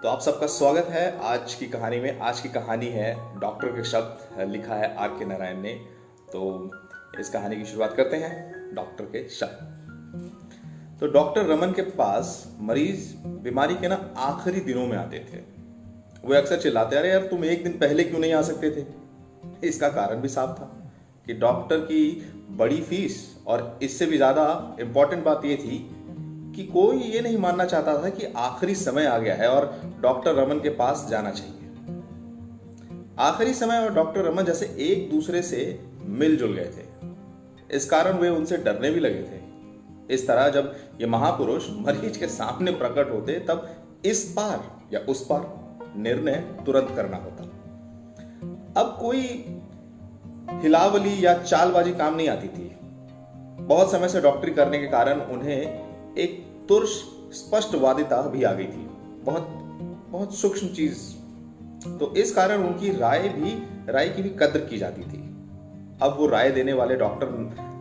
तो आप सबका स्वागत है आज की कहानी में। आज की कहानी है डॉक्टर के शब्द, लिखा है आर के नारायण ने। तो इस कहानी की शुरुआत करते हैं। डॉक्टर के शब्द। तो डॉक्टर रमन के पास मरीज बीमारी के आखिरी दिनों में आते थे। वे अक्सर चिल्लाते, अरे यार तुम एक दिन पहले क्यों नहीं आ सकते थे। इसका कारण भी साफ था कि डॉक्टर की बड़ी फीस और इससे भी ज्यादा इंपॉर्टेंट बात यह थी कि कोई ये नहीं मानना चाहता था कि आखिरी समय आ गया है और डॉक्टर रमन के पास जाना चाहिए। आखिरी समय और डॉक्टर रमन जैसे एक दूसरे से मिलजुल गए थे। इस कारण वे उनसे डरने भी लगे थे। इस तरह जब ये महापुरुष मरीज के सामने प्रकट होते तब इस पार या उस पार निर्णय तुरंत करना होता। अब कोई हिलावली या चालबाजी काम नहीं आती थी। बहुत समय से डॉक्टरी करने के कारण उन्हें एक तुर्ष स्पष्टवादिता भी आ गई थी, बहुत बहुत सूक्ष्म चीज। तो इस कारण उनकी राय की भी कद्र की जाती थी। अब वो राय देने वाले डॉक्टर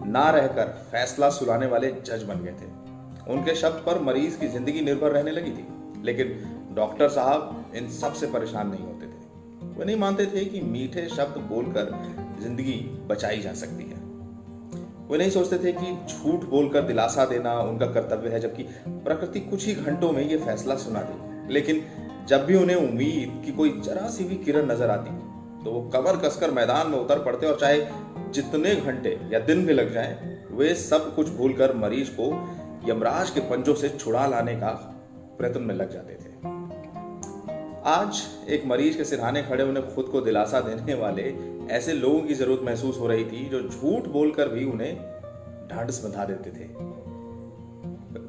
ना रहकर फैसला सुनाने वाले जज बन गए थे। उनके शब्द पर मरीज की जिंदगी निर्भर रहने लगी थी। लेकिन डॉक्टर साहब इन सब से परेशान नहीं होते थे। वे नहीं मानते थे कि मीठे शब्द बोलकर जिंदगी बचाई जा सकती है। वे नहीं सोचते थे कि झूठ बोलकर दिलासा देना उनका कर्तव्य है, जबकि प्रकृति कुछ ही घंटों में यह फैसला सुना दे। लेकिन जब भी उन्हें उम्मीद की कोई जरा सी भी किरण नजर आती तो वो कमर कसकर मैदान में उतर पड़ते और चाहे जितने घंटे या दिन भी लग जाएं, वे सब कुछ भूलकर मरीज को यमराज के पंजों से छुड़ा लाने का प्रयत्न में लग जाते थे। आज एक मरीज के सिरहाने खड़े उन्हें खुद को दिलासा देने वाले ऐसे लोगों की जरूरत महसूस हो रही थी जो झूठ बोलकर भी उन्हें ढांढस बंधा देते थे।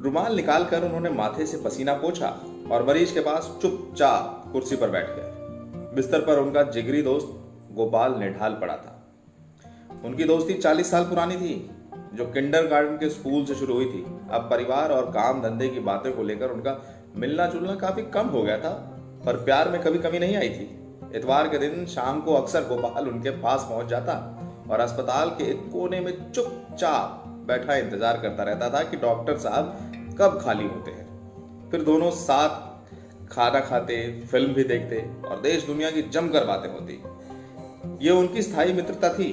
रुमाल निकालकर उन्होंने माथे से पसीना पोंछा और मरीज के पास चुपचाप कुर्सी पर बैठ गए। बिस्तर पर उनका जिगरी दोस्त गोपाल निढाल पड़ा था। उनकी दोस्ती 40 साल पुरानी थी, जो किंडरगार्टन के स्कूल से शुरू हुई थी। अब परिवार और काम धंधे की बातें को लेकर उनका मिलना जुलना काफी कम हो गया था, पर प्यार में कभी कमी नहीं आई थी। इतवार के दिन शाम को अक्सर गोपाल उनके पास पहुंच जाता और अस्पताल के एक कोने में चुपचाप बैठा इंतजार करता रहता था कि डॉक्टर साहब कब खाली होते हैं। फिर दोनों साथ खाना खाते, फिल्म भी देखते और देश दुनिया की जमकर बातें होती। ये उनकी स्थायी मित्रता थी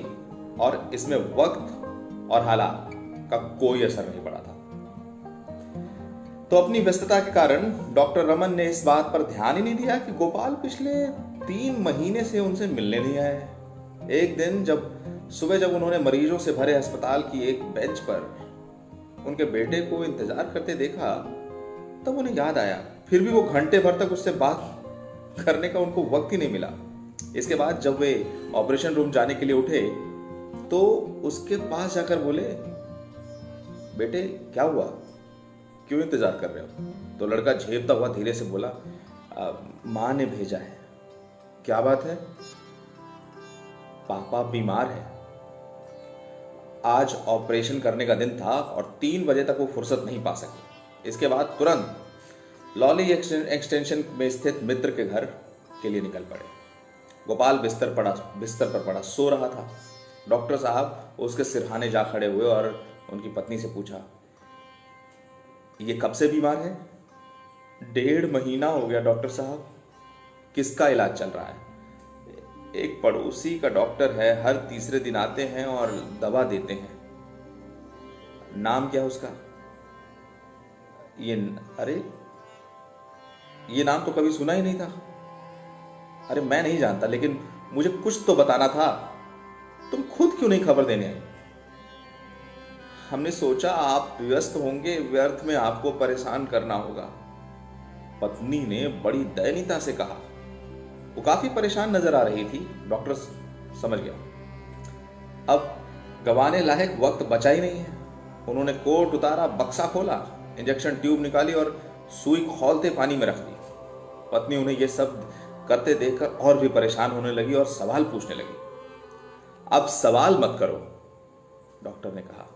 और इसमें वक्त और हालात का कोई असर नहीं पड़ा था। तो अपनी व्यस्तता के कारण डॉक्टर रमन ने इस बात पर ध्यान ही नहीं दिया कि गोपाल पिछले 3 महीने से उनसे मिलने नहीं आए। एक दिन सुबह जब उन्होंने मरीजों से भरे अस्पताल की एक बेंच पर उनके बेटे को इंतजार करते देखा तब उन्हें याद आया। फिर भी वो घंटे भर तक उससे बात करने का उनको वक्त ही नहीं मिला। इसके बाद जब वे ऑपरेशन रूम जाने के लिए उठे तो उसके पास जाकर बोले, बेटे क्या हुआ, क्यों इंतजार कर रहे हो? तो लड़का झेपता हुआ धीरे से बोला, मां ने भेजा है। क्या बात है? पापा बीमार है। आज ऑपरेशन करने का दिन था और 3 बजे तक वो फुर्सत नहीं पा सके। इसके बाद तुरंत लॉली एक्सटेंशन में स्थित मित्र के घर के लिए निकल पड़े। गोपाल बिस्तर पर पड़ा सो रहा था। डॉक्टर साहब उसके सिरहाने जा खड़े हुए और उनकी पत्नी से पूछा, ये कब से बीमार है? 1.5 महीना हो गया डॉक्टर साहब। किसका इलाज चल रहा है? एक पड़ोसी का डॉक्टर है, हर तीसरे दिन आते हैं और दवा देते हैं। नाम क्या है उसका? ये नाम तो कभी सुना ही नहीं था। अरे मैं नहीं जानता, लेकिन मुझे कुछ तो बताना था। तुम खुद क्यों नहीं खबर देने आई? हमने सोचा आप व्यस्त होंगे, व्यर्थ में आपको परेशान करना होगा। पत्नी ने बड़ी दयनीयता से कहा। वो काफी परेशान नजर आ रही थी। डॉक्टर समझ गया, अब गंवाने लायक वक्त बचा ही नहीं है। उन्होंने कोट उतारा, बक्सा खोला, इंजेक्शन ट्यूब निकाली और सुई खौलते पानी में रख दी। पत्नी उन्हें यह सब करते देखकर और भी परेशान होने लगी और सवाल पूछने लगी। अब सवाल मत करो, डॉक्टर ने कहा।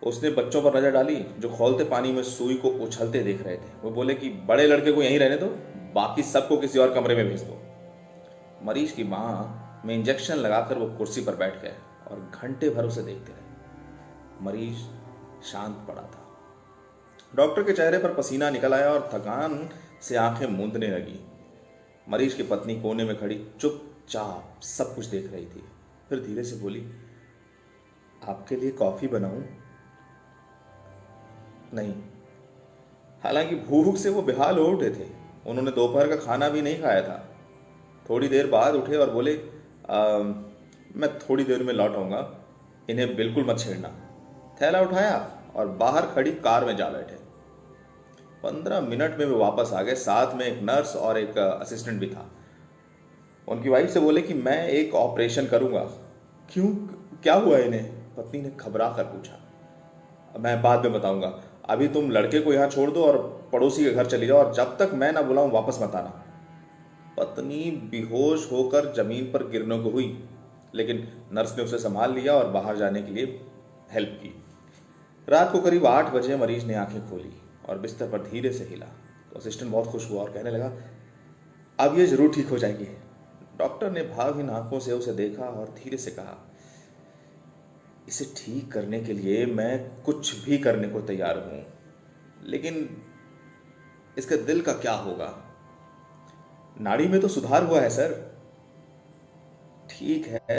उसने बच्चों पर नजर डाली जो खौलते पानी में सुई को उछलते देख रहे थे। वो बोले कि बड़े लड़के को यहीं रहने दो, बाकी सबको किसी और कमरे में भेज दो। मरीज की बांह में इंजेक्शन लगाकर वो कुर्सी पर बैठ गए और घंटे भर उसे देखते रहे। मरीज शांत पड़ा था। डॉक्टर के चेहरे पर पसीना निकल आया और थकान से आंखें मूंदने लगी। मरीज की पत्नी कोने में खड़ी चुपचाप सब कुछ देख रही थी। फिर धीरे से बोली, आपके लिए कॉफी बनाऊं? नहीं। हालांकि भूख से वो बेहाल हो उठे थे। उन्होंने दोपहर का खाना भी नहीं खाया था। थोड़ी देर बाद उठे और बोले, मैं थोड़ी देर में लौट आऊंगा, इन्हें बिल्कुल मत छेड़ना। थैला उठाया और बाहर खड़ी कार में जा बैठे। 15 मिनट में वे वापस आ गए। साथ में एक नर्स और एक असिस्टेंट भी था। उनकी वाइफ से बोले कि मैं एक ऑपरेशन करूंगा। क्यों, क्या हुआ इन्हें? पत्नी ने घबरा कर पूछा। मैं बाद में बताऊंगा, अभी तुम लड़के को यहाँ छोड़ दो और पड़ोसी के घर चली जाओ, और जब तक मैं ना बुलाऊं वापस मत आना। पत्नी बेहोश होकर जमीन पर गिरने को हुई, लेकिन नर्स ने उसे संभाल लिया और बाहर जाने के लिए हेल्प की। रात को करीब 8 बजे मरीज ने आंखें खोली और बिस्तर पर धीरे से हिला। तो असिस्टेंट बहुत खुश हुआ और कहने लगा, अब ये जरूर ठीक हो जाएगी। डॉक्टर ने भावहीन आंखों से उसे देखा और धीरे से कहा, इसे ठीक करने के लिए मैं कुछ भी करने को तैयार हूं, लेकिन इसके दिल का क्या होगा? नाड़ी में तो सुधार हुआ है सर। ठीक है,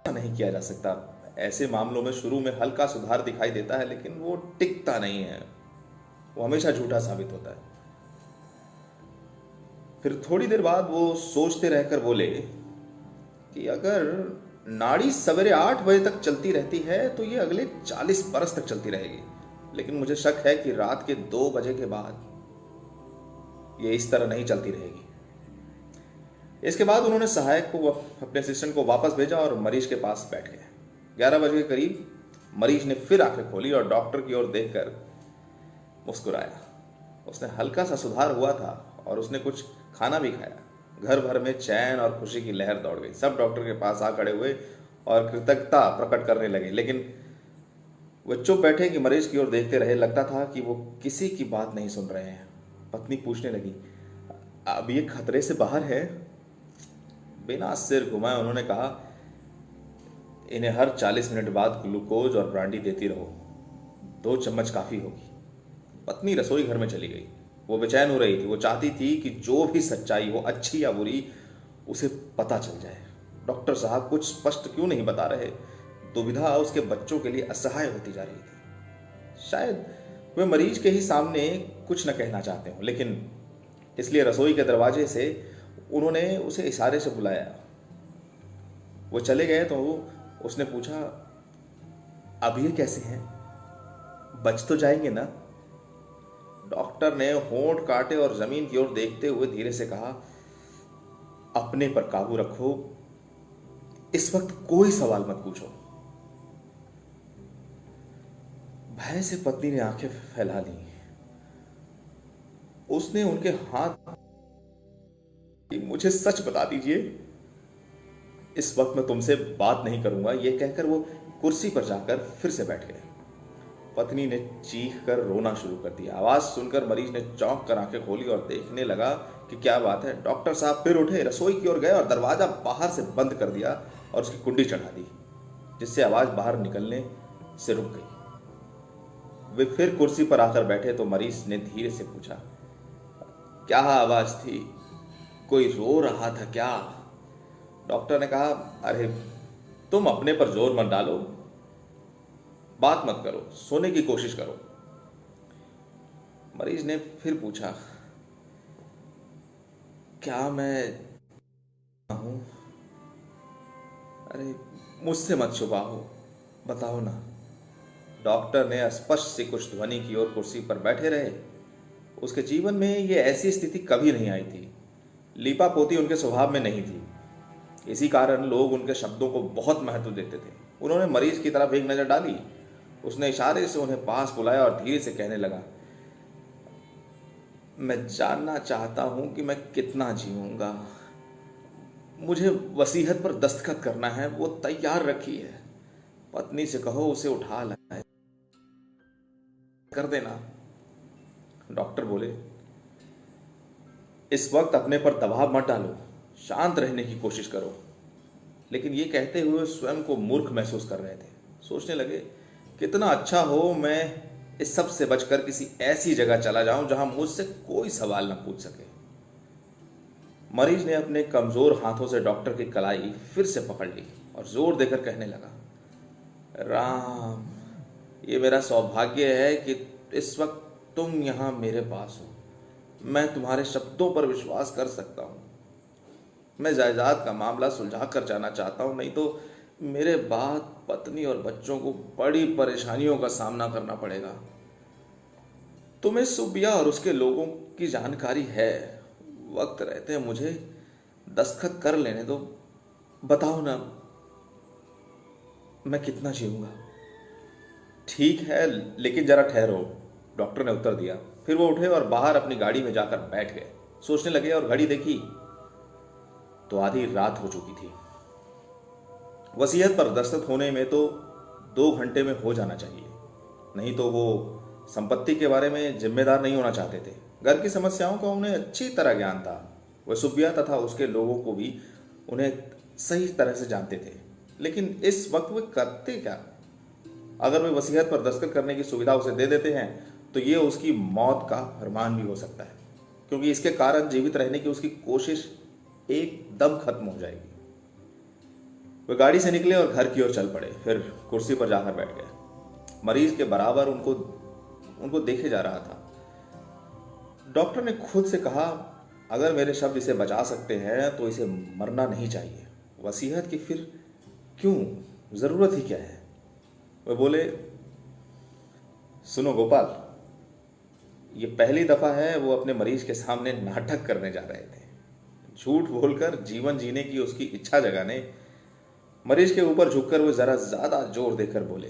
नहीं किया जा सकता। ऐसे मामलों में शुरू में हल्का सुधार दिखाई देता है, लेकिन वो टिकता नहीं है, वो हमेशा झूठा साबित होता है। फिर थोड़ी देर बाद वो सोचते रहकर बोले कि अगर नाड़ी सवेरे 8 बजे तक चलती रहती है तो ये अगले 40 बरस तक चलती रहेगी, लेकिन मुझे शक है कि रात के 2 बजे के बाद ये इस तरह नहीं चलती रहेगी। इसके बाद उन्होंने सहायक को, अपने असिस्टेंट को वापस भेजा और मरीज के पास बैठ गए। 11 बजे के करीब मरीज ने फिर आंखें खोली और डॉक्टर की ओर देखकर मुस्कुराया। उसने हल्का सा सुधार हुआ था और उसने कुछ खाना भी खाया। घर भर में चैन और खुशी की लहर दौड़ गई। सब डॉक्टर के पास आ खड़े हुए और कृतज्ञता प्रकट करने लगे, लेकिन वे चुप बैठे कि मरीज की ओर देखते रहे। लगता था कि वो किसी की बात नहीं सुन रहे हैं। पत्नी पूछने लगी, अब ये खतरे से बाहर है? बिना सिर घुमाए उन्होंने कहा, इन्हें हर 40 मिनट बाद ग्लूकोज और ब्रांडी देती रहो, 2 चम्मच काफी होगी। पत्नी रसोई घर में चली गई। वो बेचैन हो रही थी। वो चाहती थी कि जो भी सच्चाई हो, अच्छी या बुरी, उसे पता चल जाए। डॉक्टर साहब कुछ स्पष्ट क्यों नहीं बता रहे? दुविधा उसके बच्चों के लिए असहाय होती जा रही थी। शायद वे मरीज के ही सामने कुछ न कहना चाहते हो, लेकिन इसलिए रसोई के दरवाजे से उन्होंने उसे इशारे से बुलाया। वो चले गए तो उसने पूछा, अब ये कैसे हैं? बच तो जाएंगे ना? डॉक्टर ने होंठ काटे और जमीन की ओर देखते हुए धीरे से कहा, अपने पर काबू रखो, इस वक्त कोई सवाल मत पूछो। भय से पत्नी ने आंखें फैला ली। उसने उनके हाथ, मुझे सच बता दीजिए, इस वक्त मैं तुमसे बात नहीं करूंगा। यह कहकर वो कुर्सी पर जाकर फिर से बैठ गए। पत्नी ने चीख कर रोना शुरू कर दिया। आवाज सुनकर मरीज ने चौंक कर आंखें खोली और देखने लगा कि क्या बात है। डॉक्टर साहब फिर उठे, रसोई की ओर गए और दरवाजा बाहर से बंद कर दिया और उसकी कुंडी चढ़ा दी, जिससे आवाज बाहर निकलने से रुक गई। वे फिर कुर्सी पर आकर बैठे तो मरीज ने धीरे से पूछा, क्या आवाज थी? कोई रो रहा था क्या? डॉक्टर ने कहा, अरे तुम अपने पर जोर मत डालो, बात मत करो, सोने की कोशिश करो। मरीज ने फिर पूछा, क्या मैं हूं? अरे मुझसे मत छुपाओ, बताओ ना। डॉक्टर ने स्पष्ट सी कुछ ध्वनि की ओर कुर्सी पर बैठे रहे। उसके जीवन में ये ऐसी स्थिति कभी नहीं आई थी। लीपा पोती उनके स्वभाव में नहीं थी। इसी कारण लोग उनके शब्दों को बहुत महत्व देते थे। उन्होंने मरीज की तरफ एक नजर डाली। उसने इशारे से उन्हें पास बुलाया और धीरे से कहने लगा, मैं जानना चाहता हूं कि मैं कितना जीऊंगा। मुझे वसीयत पर दस्तखत करना है, वो तैयार रखी है। पत्नी से कहो उसे उठा लाए, कर देना। डॉक्टर बोले, इस वक्त अपने पर दबाव मत डालो, शांत रहने की कोशिश करो। लेकिन ये कहते हुए स्वयं को मूर्ख महसूस कर रहे थे। सोचने लगे, कितना अच्छा हो मैं इस सब से बचकर किसी ऐसी जगह चला जाऊं जहां मुझसे कोई सवाल न पूछ सके। मरीज ने अपने कमजोर हाथों से डॉक्टर की कलाई फिर से पकड़ ली और जोर देकर कहने लगा, राम, ये मेरा सौभाग्य है कि इस वक्त तुम यहां मेरे पास हो। मैं तुम्हारे शब्दों पर विश्वास कर सकता हूं। मैं जायदाद का मामला सुलझा कर जाना चाहता हूं, नहीं तो मेरे बाद पत्नी और बच्चों को बड़ी परेशानियों का सामना करना पड़ेगा। तुम्हें सुबिया और उसके लोगों की जानकारी है। वक्त रहते मुझे दस्तखत कर लेने दो। बताओ ना, मैं कितना जीऊंगा? ठीक है, लेकिन जरा ठहरो, डॉक्टर ने उत्तर दिया। फिर वो उठे और बाहर अपनी गाड़ी में जाकर बैठ गए। सोचने लगे और घड़ी देखी तो आधी रात हो चुकी थी। वसीयत पर दस्तखत होने में तो 2 घंटे में हो जाना चाहिए, नहीं तो वो संपत्ति के बारे में जिम्मेदार नहीं होना चाहते थे। घर की समस्याओं का उन्हें अच्छी तरह ज्ञान था। वह सुबिया तथा उसके लोगों को भी उन्हें सही तरह से जानते थे। लेकिन इस वक्त वे करते क्या? अगर वे वसीयत पर दस्तखत करने की सुविधा उसे दे देते हैं तो ये उसकी मौत का फरमान भी हो सकता है, क्योंकि इसके कारण जीवित रहने की उसकी कोशिश एकदम खत्म हो जाएगी। वे गाड़ी से निकले और घर की ओर चल पड़े। फिर कुर्सी पर जाकर बैठ गए। मरीज के बराबर उनको देखे जा रहा था। डॉक्टर ने खुद से कहा, अगर मेरे शब्द इसे बचा सकते हैं तो इसे मरना नहीं चाहिए। वसीयत की फिर क्यों, जरूरत ही क्या है? वे बोले, सुनो गोपाल, ये पहली दफा है वो अपने मरीज के सामने नाटक करने जा रहे थे। झूठ बोलकर जीवन जीने की उसकी इच्छा जगाने। मरीज के ऊपर झुककर वो जरा ज्यादा जोर देकर बोले,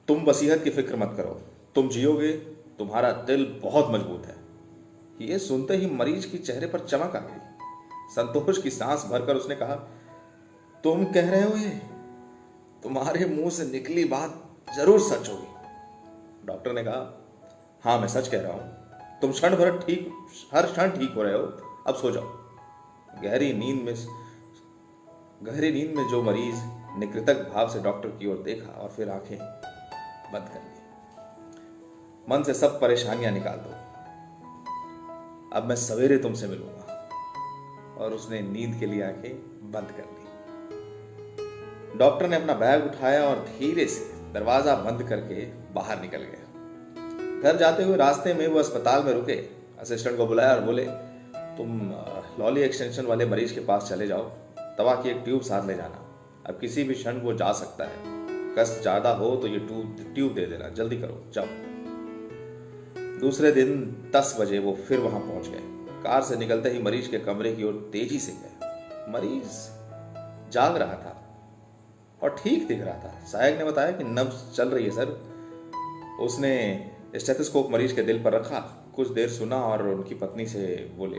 तुम वसीयत की फिक्र मत करो, तुम जियोगे, तुम्हारा दिल बहुत मजबूत है। ये सुनते ही मरीज के चेहरे पर चमक आ गई। संतोष की सांस भरकर उसने कहा, तुम कह रहे हो ये? तुम्हारे मुंह से निकली बात जरूर सच होगी। डॉक्टर ने कहा, हाँ, मैं सच कह रहा हूं। तुम हर क्षण ठीक हो रहे हो। अब सो जाओ। गहरी नींद में जो मरीज ने कृतज्ञ भाव से डॉक्टर की ओर देखा और फिर आंखें बंद कर ली। मन से सब परेशानियां निकाल दो, अब मैं सवेरे तुमसे मिलूंगा। और उसने नींद के लिए आंखें बंद कर ली। डॉक्टर ने अपना बैग उठाया और धीरे से दरवाजा बंद करके बाहर निकल गया। घर जाते हुए रास्ते में वो अस्पताल में रुके। असिस्टेंट को बुलाया और बोले, तुम लॉली एक्सटेंशन वाले मरीज के पास चले जाओ, दवा की एक ट्यूब साथ ले जाना। अब किसी भी क्षण वो जा सकता है। कष्ट ज्यादा हो तो ये ट्यूब दे देना। जल्दी करो, जाओ। दूसरे दिन 10 बजे वो फिर वहां पहुंच गए। कार से निकलते ही मरीज के कमरे की ओर तेजी से गए। मरीज जाग रहा था और ठीक दिख रहा था। सहायक ने बताया कि नब्ज चल रही है सर। उसने स्टेथोस्कोप मरीज के दिल पर रखा, कुछ देर सुना और उनकी पत्नी से बोले,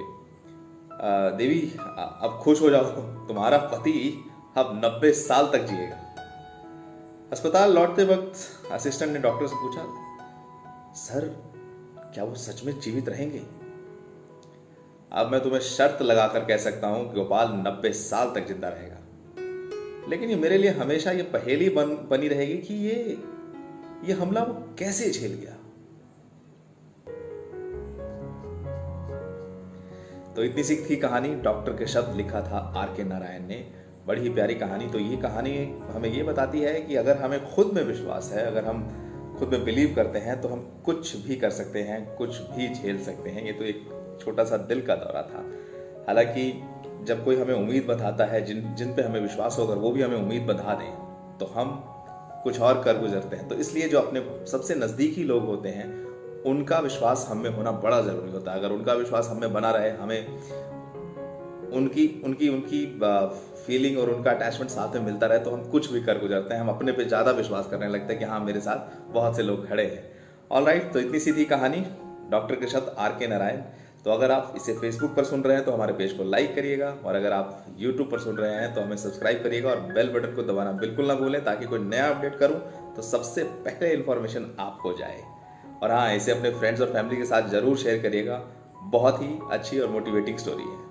देवी, अब खुश हो जाओ, तुम्हारा पति अब 90 साल तक जिएगा। अस्पताल लौटते वक्त असिस्टेंट ने डॉक्टर से पूछा, सर, क्या वो सच में जीवित रहेंगे? अब मैं तुम्हें शर्त लगाकर कह सकता हूं कि गोपाल 90 साल तक जिंदा रहेगा, लेकिन ये मेरे लिए हमेशा ये पहेली बनी रहेगी कि ये हमला वो कैसे झेल गया। तो इतनी सी थी कहानी। डॉक्टर के शब्द लिखा था R.K. नारायण ने। बड़ी ही प्यारी कहानी। तो ये कहानी हमें ये बताती है कि अगर हमें खुद में विश्वास है, अगर हम खुद में बिलीव करते हैं तो हम कुछ भी कर सकते हैं, कुछ भी झेल सकते हैं। ये तो एक छोटा सा दिल का दौरा था। हालांकि जब कोई हमें उम्मीद बताता है, जिन पे हमें विश्वास होकर वो भी हमें उम्मीद बंधा दें, तो हम कुछ और कर गुजरते हैं। तो इसलिए जो अपने सबसे नज़दीकी लोग होते हैं उनका विश्वास हम में होना बड़ा ज़रूरी होता है। अगर उनका विश्वास हम में बना रहे, हमें उनकी फीलिंग और उनका अटैचमेंट साथ में मिलता रहे, तो हम कुछ भी कर गुजरते हैं। हम अपने पे ज़्यादा विश्वास करने लगते हैं कि हाँ, मेरे साथ बहुत से लोग खड़े हैं। ऑलराइट, तो इतनी सी थी कहानी। डॉक्टर के शब्द R.K. नारायण। तो अगर आप इसे फेसबुक पर सुन रहे हैं तो हमारे पेज को लाइक करिएगा, और अगर आप यूट्यूब पर सुन रहे हैं तो हमें सब्सक्राइब करिएगा और बेल बटन को दबाना बिल्कुल ना भूलें, ताकि कोई नया अपडेट करूं तो सबसे पहले इन्फॉर्मेशन आपको जाए। और हाँ, इसे अपने फ्रेंड्स और फैमिली के साथ जरूर शेयर करिएगा। बहुत ही अच्छी और मोटिवेटिंग स्टोरी है।